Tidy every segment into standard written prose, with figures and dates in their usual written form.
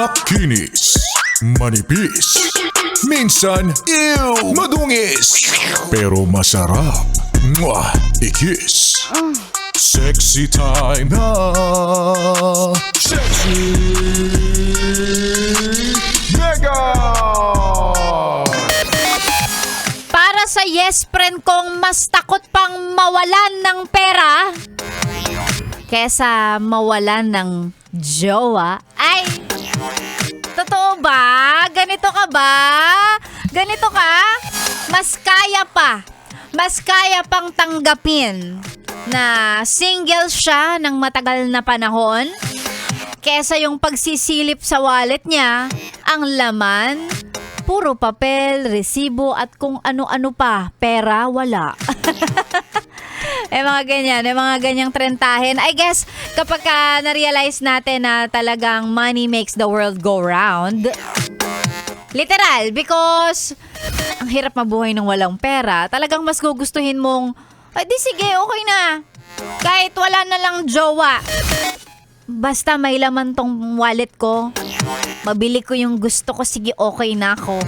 Makinis, manipis, minsan madungis, pero masarap. Mwah! Ikis. Sexy time na. Sexy Mega! Para sa yes friend kong mas takot pang mawalan ng pera kesa mawalan ng jowa. Ay, totoo ba? Ganito ka ba? Ganito ka? Mas kaya pang tanggapin na single siya ng matagal na panahon kesa yung pagsisilip sa wallet niya, ang laman, puro papel, resibo at kung ano-ano pa, pera wala. Mga ganyang trentahin. I guess, kapag na-realize natin na talagang money makes the world go round, literal, because ang hirap mabuhay ng walang pera, talagang mas gugustuhin mong, ay di sige, okay na. Kahit wala na lang jowa. Basta may laman tong wallet ko. Mabili ko yung gusto ko, sige, okay na ako.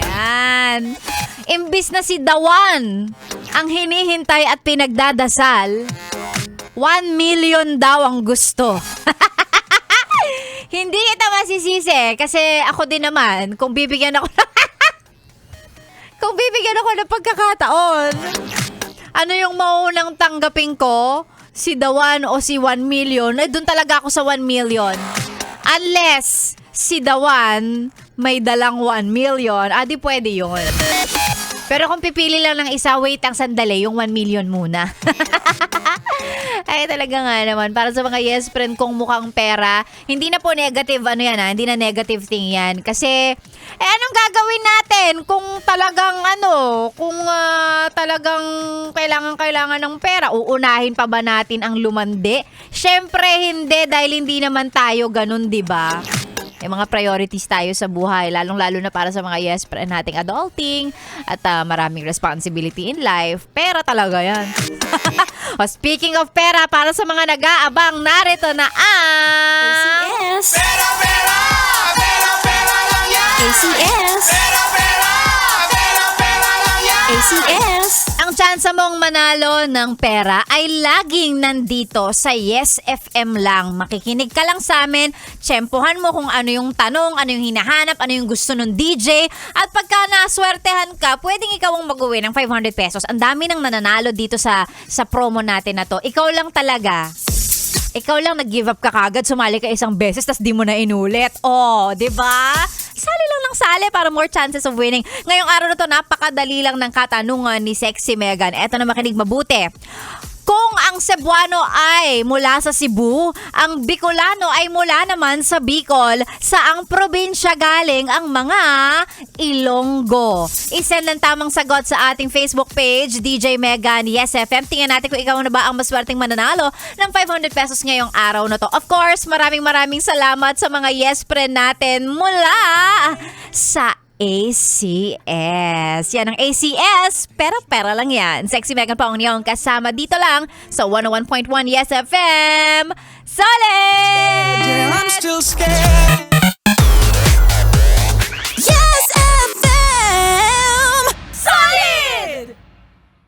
Yan. Imbis na si Dawan ang hinihintay at pinagdadasal, 1 million daw ang gusto. Hindi kita masisisi kasi ako din naman, kung bibigyan ako ng pagkakataon, ano yung maunang tanggapin ko? Si Dawan o si 1 million? Eh, dun talaga ako sa 1 million. Unless si Dawan may dalang 1 million, di pwede yun. Pero kung pipili lang ng isa, wait ang sandali, yung 1 million muna. Ay, talaga nga naman. Para sa mga yes friend kong mukhang pera, hindi na po negative, hindi na negative thing yan. Kasi, anong gagawin natin kung talagang, talagang kailangan ng pera? Uunahin pa ba natin ang lumandi? Syempre, hindi, dahil hindi naman tayo ganun, di ba? May mga priorities tayo sa buhay, lalong-lalo na para sa mga yes friend nating adulting at maraming responsibility in life. Pera talaga yan. Speaking of pera, para sa mga nag-aabang, narito na ang ACS! Pera, pera! Pera, pera lang yan! ACS! Pera, pera! Pera, pera lang yan! ACS! Ang tsansa mong manalo ng pera ay laging nandito sa Yes FM lang. Makikinig ka lang sa amin, tsempohan mo kung ano yung tanong, ano yung hinahanap, ano yung gusto ng DJ. At pagka naswertehan ka, pwedeng ikaw ang mag-uwi ng 500 pesos. Ang dami nang nananalo dito sa promo natin na to. Ikaw lang talaga. Ikaw lang nag-give up ka kagad, sumali ka isang beses, tas di mo na inulit. Oh, di ba? Sali lang ng sali para more chances of winning. Ngayong araw na to, napakadali lang ng katanungan ni Sexy Megan. Eto na, makinig mabuti. Kung ang Cebuano ay mula sa Cebu, ang Bicolano ay mula naman sa Bicol, saang probinsya galing ang mga Ilonggo? I-send ng tamang sagot sa ating Facebook page, DJ Megan Yes FM. Tingnan natin kung ikaw na ba ang maswerteng mananalo ng 500 pesos ngayong araw na to. Of course, maraming salamat sa mga yes friend natin mula sa ACS. Yan ang ACS. Pera lang yan. Sexy Megan pa ang niyong kasama dito lang sa 101.1 Yes FM. Solid! I'm still scared.